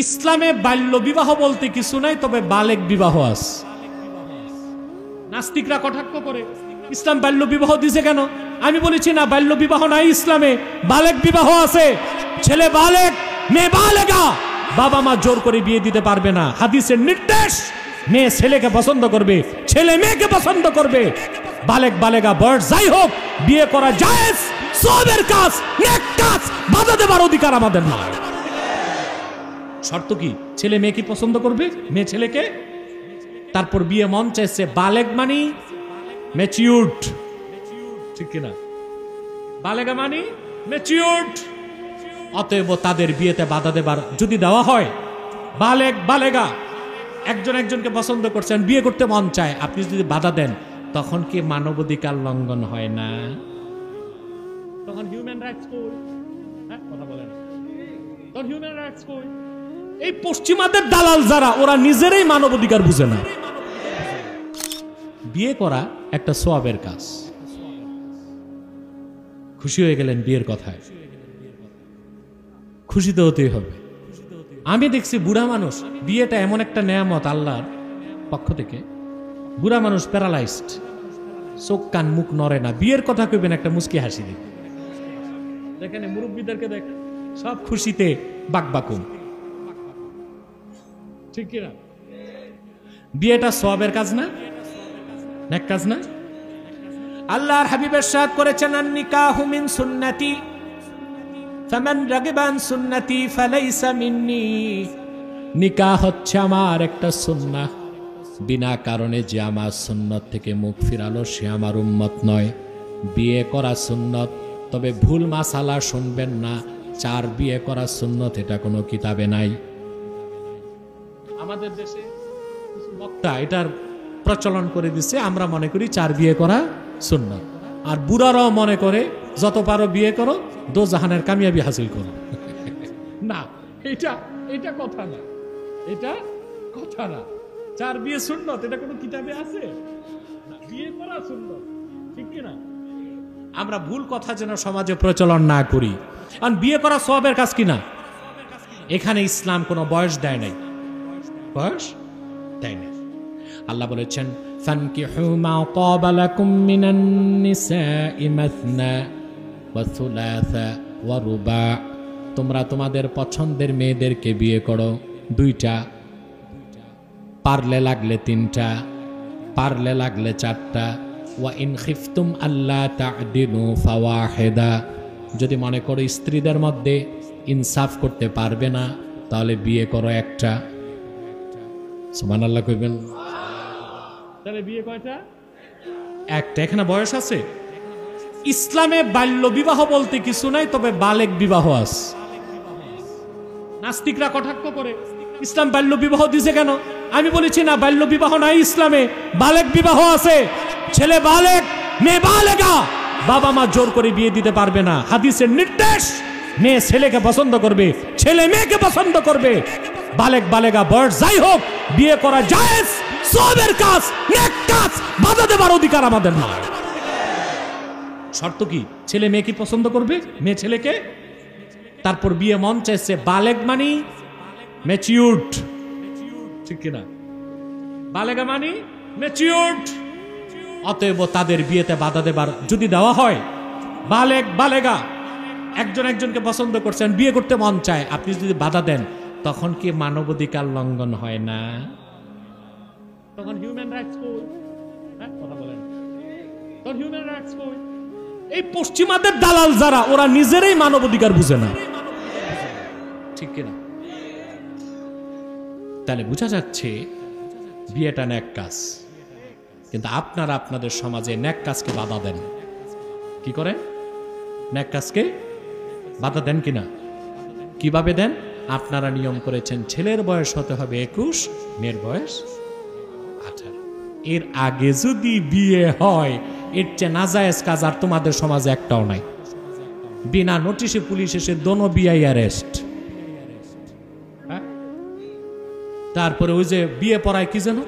ইসলামে বাল্য বিবাহ বলতে কিছু নাই, তবে বালেক বিবাহ আছে। নাস্তিকরা কটাক্ষ করে ইসলাম বাল্য বিবাহ দিছে কেন? আমি বলেছি না, বাল্য বিবাহ নাই ইসলামে, বালেক বিবাহ আছে। ছেলে বালেক, মেয়ে বালেগা, বাবা মা জোর করে বিয়ে দিতে পারবে না। হাদিসের নির্দেশ, মেয়ে ছেলেকে পছন্দ করবে, ছেলে মেয়েকে পছন্দ করবে। বালেক বালেগা বয়স যাই হোক, বিয়ে করা জায়েজ, সওয়াবের কাজ, নেক কাজ, বাধা দেবার অধিকার আমাদের নয়। শর্ত কি? ছেলে মেয়ে কি পছন্দ করবে, মেয়ে ছেলেকে। তারপর বিয়ে মন চাইছে, বালেক মানি ম্যাচিউরড, ঠিক কিনা? বালেগা মানি ম্যাচিউরড। অতএব তাদের বিয়েতে বাধা দেবার যদি দেওয়া হয়, বালেক বালেগা একজন একজনকে পছন্দ করছেন, বিয়ে করতে মন চায়, আপনি যদি বাধা দেন, তখন কি মানবাধিকার লঙ্ঘন হয় না? তখন হিউম্যান রাইটস কই? কথা বলেন, তখন হিউম্যান রাইটস কই? এই পশ্চিমাদের দালাল যারা, ওরা নিজেরাই মানবাধিকার বুঝে না। বিয়ে করা একটা সওয়াবের কাজ। খুশি হয়ে গেলেন বিয়ের কথায়, খুশি তো হতেই হবে। আমি দেখছি বুড়া মানুষ, বিয়েটা এমন একটা নেয়ামত আল্লাহর পক্ষ থেকে। বুড়া মানুষ প্যারালাইজড, চোখ কান মুখ নড়ে না, বিয়ের কথা কইবেন একটা মুস্কি হাসি দিবে। দেখেন মুরব্বীদেরকে দেখেন, সব খুশিতে বাকবাকুম, ঠিক কিনা? বিয়েটা সওয়াবের কাজ না, নেক কাজ না? আল্লাহর হাবিব ইরশাদ করেছেন, আন নিকাহু মিন সুন্নতি ফামান রাগিবা আন সুন্নতি ফালাইসা মিন্নি। নিকাহ হচ্ছে আমার একটা সুন্নাহ, বিনা কারণে যে আমার সুন্নত থেকে মুখ ফিরালো সে আমার উম্মত নয়। বিয়ে করা সুন্নত, তবে ভুল মাসালা শুনবেন না। 4 বিয়ে করা সুন্নত, এটা কোনো কিতাবে নাই। আমাদের দেশে কিছু বক্তা এটার প্রচলন করে দিচ্ছে, আমরা মনে করি 4 বিয়ে করা সুন্নত। আর বুড়ারাও মনে করে যত পারো বিয়ে করো, দোজাহানের কামিয়াবি হাসিল করো। না, এটা কথা না, এটা কথা না। 4 বিয়ে সুন্নত, এটা কোনো কিতাবে আছে? বিয়ে করা সুন্নত, ঠিক কিনা? আমরা ভুল কথা যেন সমাজে প্রচলন না করি। কারণ বিয়ে করা সওয়াবের কাজ কিনা? এখানে ইসলাম কোনো বয়স দেয় নাই, বয়স দেয় নাই। আল্লাহ বলেছেন, ফানকিহু মা তাবা লাকুম মিনান নিসাই মাসনা ওয়া সুলাসা ওয়া রুবা। তোমরা তোমাদের পছন্দের মেয়েদেরকে বিয়ে করো 2টা, পারলে লাগলে 3টা, পারলে লাগলে 4টা। ওয়া ইন খিফতুম আল্লা তা'দিলু ফাওয়াহিদা। যদি মনে করো স্ত্রীদের মধ্যে ইনসাফ করতে পারবে না, তাহলে বিয়ে করো 1টা। সুবহানাল্লাহ কইবেন। তাহলে বিয়ে কয়টা? 1টা। এখানে বয়স আছে? ইসলামে বাল্য বিবাহ বলতে কিছু নাই, তবে বালেক বিবাহ আছে। নাস্তিকরা কটাক্ষ করে ইসলাম বাল্য বিবাহ দিছে কেন? আমি বলেছি না, বাল্য বিবাহ নাই ইসলামে, বালেক বিবাহ আছে। ছেলে বালেক, মেয়ে বালেগা, বাবা মা জোর করে বিয়ে দিতে পারবে না। হাদিসের নির্দেশ, মেয়ে ছেলেকে পছন্দ করবে, ছেলে মেয়েকে পছন্দ করবে। বালেক বালেগা বয়স যাই হোক, বিয়ে করা জায়েজ, সওয়াবের কাজ, নেক কাজ, বাধা দেবার অধিকার আমাদের নয়। শর্ত কি? ছেলে মেয়ে কি পছন্দ করবে, মেয়ে ছেলেকে। তারপর বিয়ে মন চাইছে, বালেক মানি ম্যাচিউরড, ঠিক কিনা? বালেগা মানি ম্যাচিউরড। অতএব তাদের বিয়েতে বাধা দেবার যদি দেওয়া হয়, বালেক বালেগা একজন একজনকে পছন্দ করছেন, বিয়ে করতে মন চায়, আপনি যদি বাধা দেন, তখন কি মানবাধিকার লঙ্ঘন হয় না? তখন হিউম্যান রাইটস কই? কথা বলেন, তখন হিউম্যান রাইটস কই? এই পশ্চিমাদের দালাল যারা, ওরা নিজেরাই মানবাধিকার বুঝে না, ঠিক কিনা? তাহলে বোঝা যাচ্ছে বিয়েটা নেক কাজ, কিন্তু আপনারা আপনাদের সমাজে নেক কাজকে বাধা দেন। কি করে? নেক কাজকে বাধা দেন কিনা? কিভাবে দেন? আপনারা নিয়ম করেছেন ছেলের বয়স হতে হবে 21, মেয়ের বয়স 18। এর আগে যদি বিয়ে হয়, এর চেয়ে নাজায়েজ কাজ আর তোমাদের সমাজে একটাও নাই। বিনা নোটিশে পুলিশ এসে দোনো বিয়াই অ্যারেস্ট। তারপরে ওই যে বিয়ে পড়ায় কি যেন,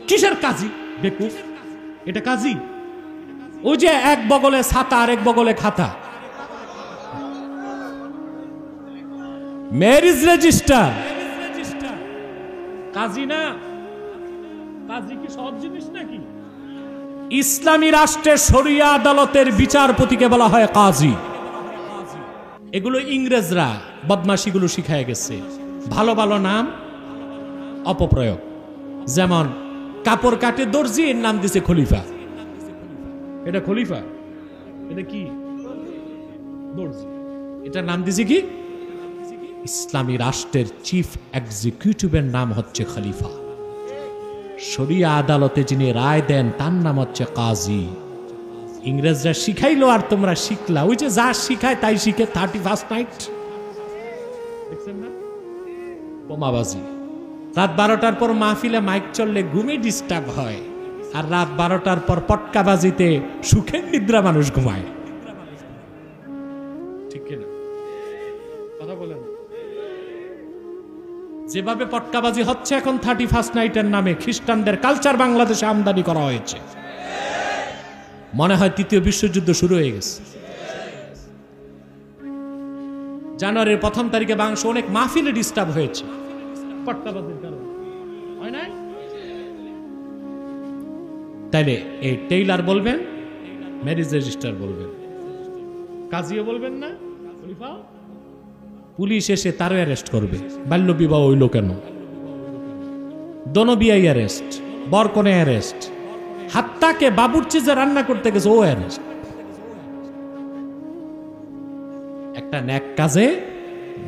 কিসের কাজী বেকুফ, এটা কাজী? ওই যে এক বগলে ছাতা আর এক বগলে খাতা, ম্যারেজ রেজিস্টার। কাজী না, কাজী কি সহজ জিনিস নাকি? ইসলামী রাষ্ট্রের শরিয়া আদালতের বিচারপতিকে বলা হয় কাজী। এগুলো ইংরেজরা বদমাশিগুলো শিখায় গেছে, ভালো ভালো নাম অপপ্রয়োগ। যেমন কাপড় কাটে দর্জি, এর নাম দিছে খলিফা। এটা খলিফা, এটা কি দর্জি, এটার নাম দিছে কি? ইসলামী রাষ্ট্রের চিফ এক্সিকিউটিভের নাম হচ্ছে খলিফা। শরিয়া আদালতে যিনি রায় দেন তার নাম হচ্ছে কাজী। ইংরেজরা শিখাইলো আর তোমরা শিখলা। ওই যে যা শিখায় তাই শিখে 31st নাইট দেখছেন না, বোমাবাজি। রাত 12টার পর মাহফিলে মাইক চললে ঘুমে ডিস্টার্ব হয়, আর রাত 12টার পর পটকাবাজিতে সুখের নিদ্রা মানুষ ঘুমায়। ঠিক কিনা কথা বলেন? যেভাবে পটকাবাজি হচ্ছে এখন 31st নাইটের নামে, খ্রিস্টানদের কালচার বাংলাদেশে আমদানি করা হয়েছে। মনে হয় তৃতীয় বিশ্বযুদ্ধ শুরু হয়ে গেছে। জানুয়ারির 1ম তারিখে বাংলাদেশে অনেক মাহফিলে ডিস্টার্ব হয়েছে পটকাবাজির কারণে, হয় না? তাইলে এই টেইলার বলবেন, ম্যারেজ রেজিস্টার বলবেন, কাজীও বলবেন না, খলিফা। পুলিশ এসে তারও অ্যারেস্ট করবে। বাল্য বিবাহ হইল কেন? দনবিয়াই অ্যারেস্ট, বরকনে অ্যারেস্ট, হাত্তাকে বাবুর্চি যে রান্না করতে গেছে ও অ্যারেস্ট। একটা ন্যাক কাজে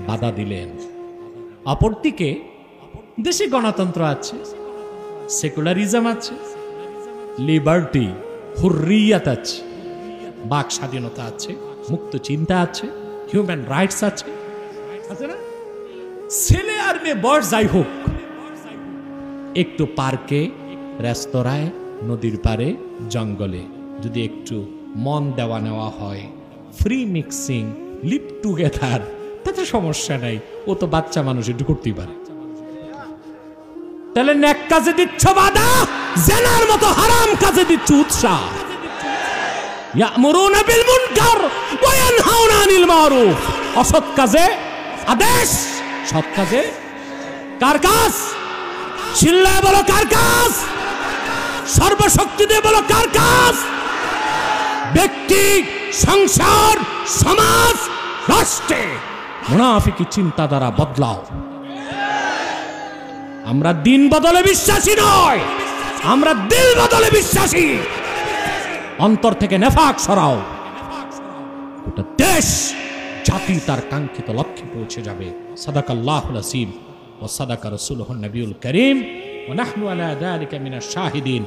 বাধা দিলেন। অপরদিকে দেশে গণতন্ত্র আছে, সেকুলারিজম আছে, লিবার্টি হুররিয়াত আছে, বাক স্বাধীনতা আছে, মুক্ত চিন্তা আছে, হিউম্যান রাইটস আছে, আছে না? ছেলে আর মেয়ে বয়স যাই হোক, একটু পার্কে, রেস্তোরাঁয়, নদীর পারে, জঙ্গলে যদি একটু মন দেওয়া নেওয়া হয়, ফ্রি মিক্সিং, লিভ টুগেদার, তাতে সমস্যা নাই। ও তো বাচ্চা মানুষ, একটু করতেই পারে। তাহলে নেক কাজে দিচ্ছ বাধা, জেনার মতো হারাম কাজে দিচ্ছ উৎসাহ। ইয়ামুরুনা বিল মুনকার ওয়া ইয়ানহাউনা আনিল মারুফ, অসৎ কাজে আদেশ, সৎ কাজে কার কাজ? চিল্লায় বলো কার কাজ? সর্বশক্তি দিয়ে বলো কার কাজ? ব্যক্তি, সংসার, সমাজ, রাষ্ট্রে মুনাফিকি চিন্তা দ্বারা বদলাও। আমরা দিন বদলে বিশ্বাসী নয়, আমরা দিল বদলে বিশ্বাসী। অন্তর থেকে নেফাক সরাও, গোটা দেশ জাতি তার কাঙ্ক্ষিত লক্ষ্যে পৌঁছে যাবে। সাদাকাল্লাহুল আসিম ওয়া সাদাকা রাসূলুহুন নবিয়ুল কারীম ওয়া নাহনু আলা যালিকা মিনাশ শাহিদিন।